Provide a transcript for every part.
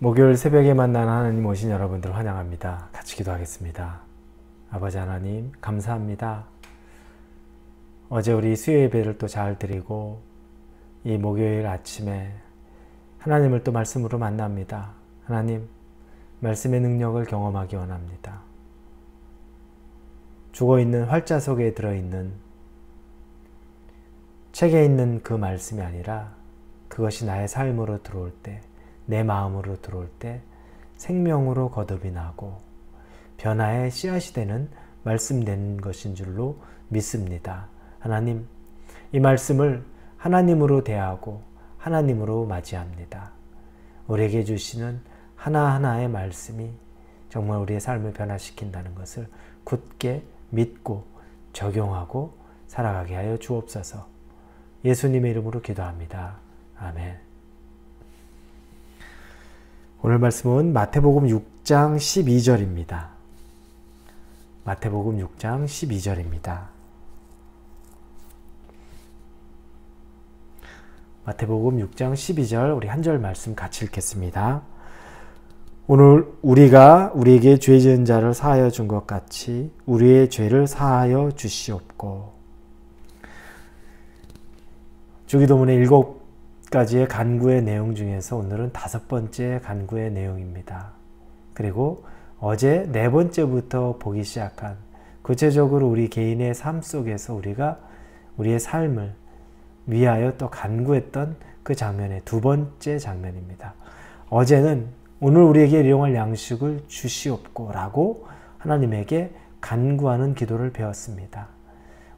목요일 새벽에 만나는 하나님 오신 여러분들 환영합니다. 같이 기도하겠습니다. 아버지 하나님 감사합니다. 어제 우리 수요 예배를 또 잘 드리고 이 목요일 아침에 하나님을 또 말씀으로 만납니다. 하나님 말씀의 능력을 경험하기 원합니다. 죽어있는 활자 속에 들어있는 책에 있는 그 말씀이 아니라 그것이 나의 삶으로 들어올 때, 내 마음으로 들어올 때 생명으로 거듭이 나고 변화의 씨앗이 되는 말씀 된 것인 줄로 믿습니다. 하나님, 이 말씀을 하나님으로 대하고 하나님으로 맞이합니다. 우리에게 주시는 하나하나의 말씀이 정말 우리의 삶을 변화시킨다는 것을 굳게 믿고 적용하고 살아가게 하여 주옵소서. 예수님의 이름으로 기도합니다. 아멘. 오늘 말씀은 마태복음 6장 12절입니다. 마태복음 6장 12절입니다. 마태복음 6장 12절 우리 한 절 말씀 같이 읽겠습니다. 오늘 우리가 우리에게 죄 지은 자를 사하여 준 것 같이 우리의 죄를 사하여 주시옵고. 주기도문의 7가지의 간구의 내용 중에서 오늘은 5번째 간구의 내용입니다. 그리고 어제 4번째부터 보기 시작한 구체적으로 우리 개인의 삶 속에서 우리가 우리의 삶을 위하여 또 간구했던 그 장면의 2번째 장면입니다. 어제는 오늘 우리에게 일용할 양식을 주시옵고 라고 하나님에게 간구하는 기도를 배웠습니다.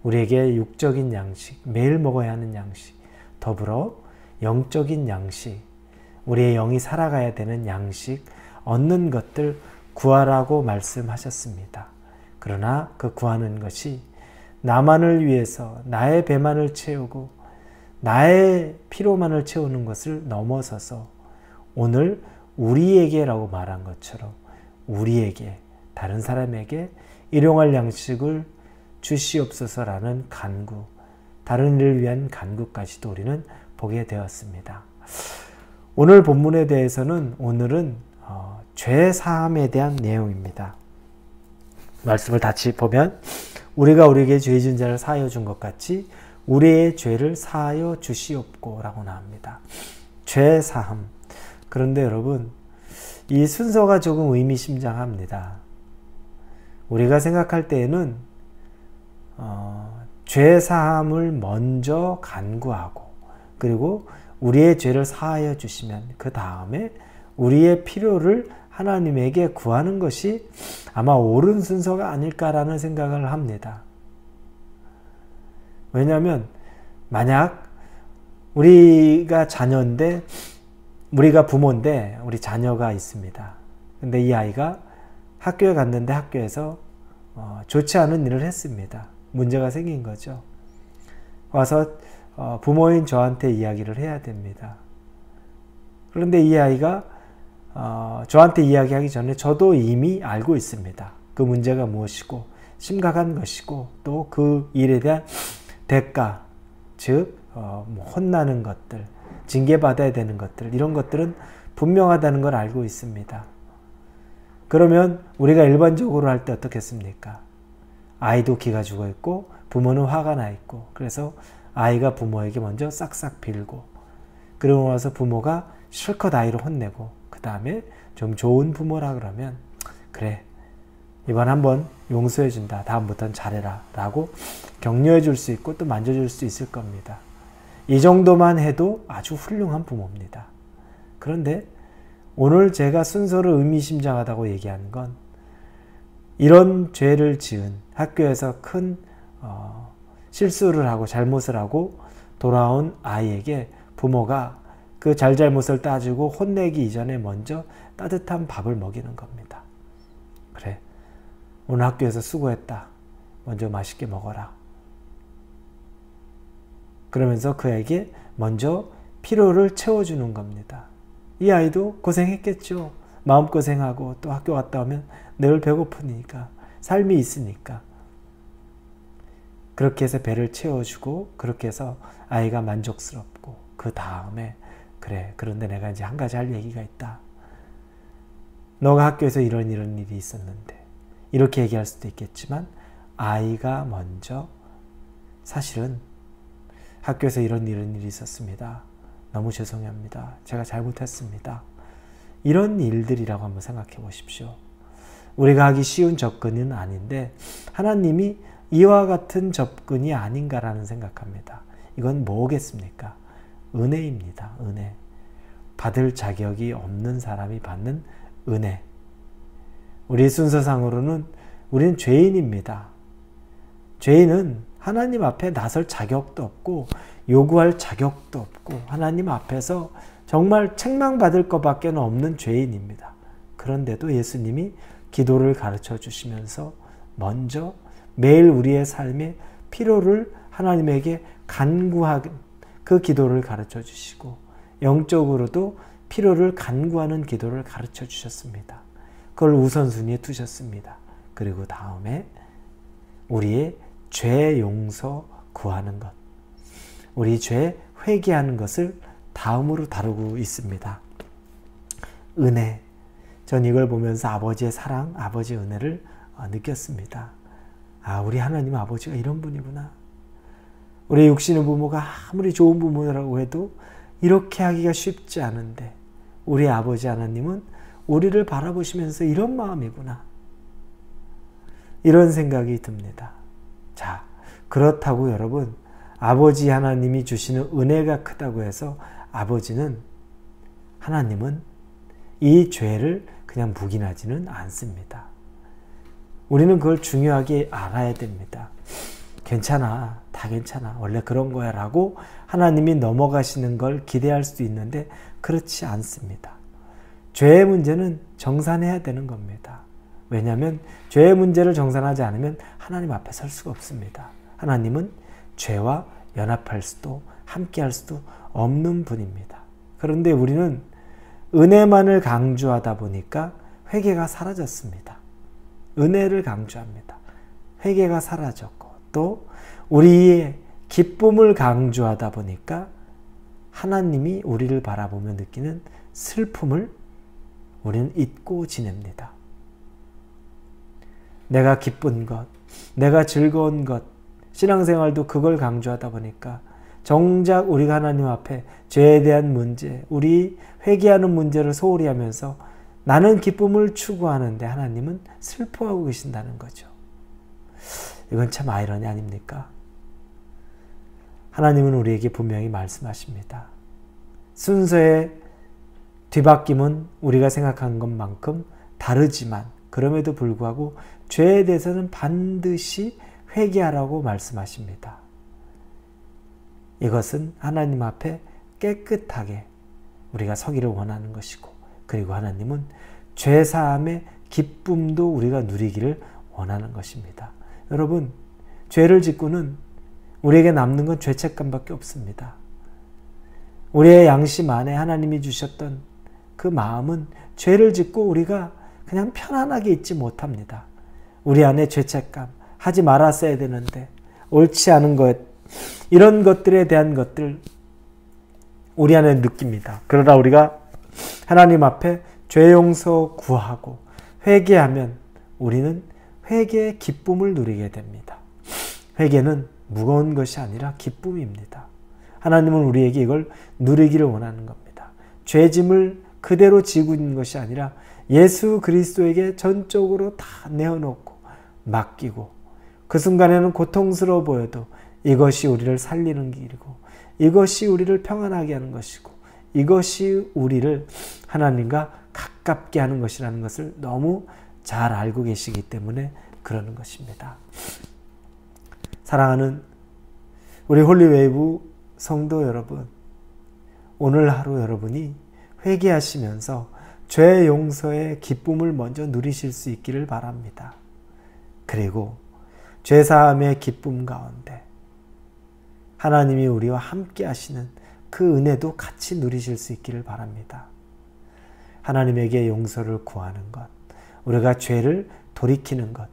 우리에게 육적인 양식, 매일 먹어야 하는 양식, 더불어 영적인 양식, 우리의 영이 살아가야 되는 양식, 얻는 것들 구하라고 말씀하셨습니다. 그러나 그 구하는 것이 나만을 위해서 나의 배만을 채우고 나의 피로만을 채우는 것을 넘어서서 오늘 우리에게라고 말한 것처럼 우리에게, 다른 사람에게 일용할 양식을 주시옵소서라는 간구, 다른 이를 위한 간구까지도 우리는 보게 되었습니다. 오늘 본문에 대해서는 오늘은 죄 사함에 대한 내용입니다. 말씀을 다시 보면 우리가 우리에게 죄 지은 자를 사하여 준 것 같이 우리의 죄를 사하여 주시옵고 라고 나옵니다. 죄 사함. 그런데 여러분, 이 순서가 조금 의미심장합니다. 우리가 생각할 때에는 죄 사함을 먼저 간구하고 그리고 우리의 죄를 사하여 주시면 그 다음에 우리의 필요를 하나님에게 구하는 것이 아마 옳은 순서가 아닐까라는 생각을 합니다. 왜냐하면 만약 우리가 자녀인데 우리가 부모인데 우리 자녀가 있습니다. 근데 이 아이가 학교에 갔는데 학교에서 좋지 않은 일을 했습니다. 문제가 생긴 거죠. 와서 부모인 저한테 이야기를 해야 됩니다. 그런데 이 아이가 저한테 이야기하기 전에 저도 이미 알고 있습니다. 그 문제가 무엇이고 심각한 것이고 또 그 일에 대한 대가, 즉 혼나는 것들, 징계받아야 되는 것들, 이런 것들은 분명하다는 걸 알고 있습니다. 그러면 우리가 일반적으로 할 때 어떻겠습니까? 아이도 기가 죽어 있고 부모는 화가 나 있고 그래서 아이가 부모에게 먼저 싹싹 빌고 그러고 나서 부모가 실컷 아이를 혼내고 그 다음에 좀 좋은 부모라 그러면 그래 이번 한번 용서해 준다. 다음부터는 잘해라 라고 격려해 줄 수 있고 또 만져줄 수 있을 겁니다. 이 정도만 해도 아주 훌륭한 부모입니다. 그런데 오늘 제가 순서를 의미심장하다고 얘기하는 건 이런 죄를 지은 학교에서 큰 실수를 하고 잘못을 하고 돌아온 아이에게 부모가 그 잘잘못을 따지고 혼내기 이전에 먼저 따뜻한 밥을 먹이는 겁니다. 그래, 오늘 학교에서 수고했다. 먼저 맛있게 먹어라. 그러면서 그에게 먼저 피로를 채워주는 겁니다. 이 아이도 고생했겠죠. 마음고생하고 또 학교 갔다 오면 늘 배고프니까 삶이 있으니까 그렇게 해서 배를 채워주고 그렇게 해서 아이가 만족스럽고 그 다음에 그래 그런데 내가 이제 한 가지 할 얘기가 있다. 너가 학교에서 이런 일이 있었는데 이렇게 얘기할 수도 있겠지만 아이가 먼저 사실은 학교에서 이런 일이 있었습니다. 너무 죄송합니다. 제가 잘못했습니다. 이런 일들이라고 한번 생각해 보십시오. 우리가 하기 쉬운 접근은 아닌데 하나님이 이와 같은 접근이 아닌가라는 생각합니다. 이건 뭐겠습니까? 은혜입니다. 은혜. 받을 자격이 없는 사람이 받는 은혜. 우리 순서상으로는 우리는 죄인입니다. 죄인은 하나님 앞에 나설 자격도 없고 요구할 자격도 없고 하나님 앞에서 정말 책망받을 것밖에 없는 죄인입니다. 그런데도 예수님이 기도를 가르쳐 주시면서 먼저 매일 우리의 삶의 필요를 하나님에게 간구하는 그 기도를 가르쳐 주시고 영적으로도 필요를 간구하는 기도를 가르쳐 주셨습니다. 그걸 우선순위에 두셨습니다. 그리고 다음에 우리의 죄 용서 구하는 것, 우리 죄 회개하는 것을 다음으로 다루고 있습니다. 은혜. 전 이걸 보면서 아버지의 사랑, 아버지의 은혜를 느꼈습니다. 아, 우리 하나님 아버지가 이런 분이구나. 우리 육신의 부모가 아무리 좋은 부모라고 해도 이렇게 하기가 쉽지 않은데 우리 아버지 하나님은 우리를 바라보시면서 이런 마음이구나. 이런 생각이 듭니다. 자, 그렇다고 여러분, 아버지 하나님이 주시는 은혜가 크다고 해서 하나님은 이 죄를 그냥 묵인하지는 않습니다. 우리는 그걸 중요하게 알아야 됩니다. 괜찮아, 다 괜찮아, 원래 그런 거야 라고 하나님이 넘어가시는 걸 기대할 수도 있는데 그렇지 않습니다. 죄의 문제는 정산해야 되는 겁니다. 왜냐하면 죄의 문제를 정산하지 않으면 하나님 앞에 설 수가 없습니다. 하나님은 죄와 연합할 수도 함께할 수도 없는 분입니다. 그런데 우리는 은혜만을 강조하다 보니까 회개가 사라졌습니다. 은혜를 강조합니다. 회개가 사라졌고 또 우리의 기쁨을 강조하다 보니까 하나님이 우리를 바라보며 느끼는 슬픔을 우리는 잊고 지냅니다. 내가 기쁜 것, 내가 즐거운 것, 신앙생활도 그걸 강조하다 보니까 정작 우리가 하나님 앞에 죄에 대한 문제, 우리 회개하는 문제를 소홀히 하면서 나는 기쁨을 추구하는데 하나님은 슬퍼하고 계신다는 거죠. 이건 참 아이러니 아닙니까? 하나님은 우리에게 분명히 말씀하십니다. 순서의 뒤바뀜은 우리가 생각한 것만큼 다르지만 그럼에도 불구하고 죄에 대해서는 반드시 회개하라고 말씀하십니다. 이것은 하나님 앞에 깨끗하게 우리가 서기를 원하는 것이고 그리고 하나님은 죄사함의 기쁨도 우리가 누리기를 원하는 것입니다. 여러분, 죄를 짓고는 우리에게 남는 건 죄책감밖에 없습니다. 우리의 양심 안에 하나님이 주셨던 그 마음은 죄를 짓고 우리가 그냥 편안하게 있지 못합니다. 우리 안에 죄책감, 하지 말았어야 되는데, 옳지 않은 것, 이런 것들에 대한 것들 우리 안에 느낍니다. 그러나 우리가 하나님 앞에 죄 용서 구하고 회개하면 우리는 회개의 기쁨을 누리게 됩니다. 회개는 무거운 것이 아니라 기쁨입니다. 하나님은 우리에게 이걸 누리기를 원하는 겁니다. 죄짐을 그대로 지고 있는 것이 아니라 예수 그리스도에게 전적으로 다 내어놓고 맡기고 그 순간에는 고통스러워 보여도 이것이 우리를 살리는 길이고 이것이 우리를 평안하게 하는 것이고 이것이 우리를 하나님과 가깝게 하는 것이라는 것을 너무 잘 알고 계시기 때문에 그러는 것입니다. 사랑하는 우리 홀리웨이브 성도 여러분, 오늘 하루 여러분이 회개하시면서 죄 용서의 기쁨을 먼저 누리실 수 있기를 바랍니다. 그리고 죄사함의 기쁨 가운데 하나님이 우리와 함께 하시는 그 은혜도 같이 누리실 수 있기를 바랍니다. 하나님에게 용서를 구하는 것, 우리가 죄를 돌이키는 것,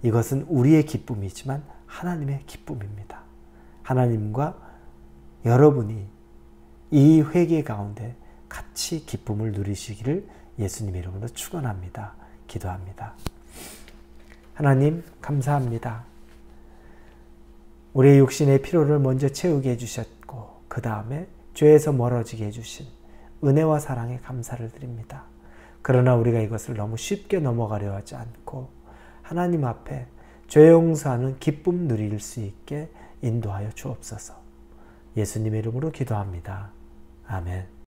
이것은 우리의 기쁨이지만 하나님의 기쁨입니다. 하나님과 여러분이 이 회개 가운데 같이 기쁨을 누리시기를 예수님 이름으로 축원합니다. 기도합니다. 하나님 감사합니다. 우리의 육신의 필요를 먼저 채우게 해주셨고 그 다음에 죄에서 멀어지게 해주신 은혜와 사랑에 감사를 드립니다. 그러나 우리가 이것을 너무 쉽게 넘어가려 하지 않고 하나님 앞에 죄 용서하는 기쁨 누릴 수 있게 인도하여 주옵소서. 예수님의 이름으로 기도합니다. 아멘.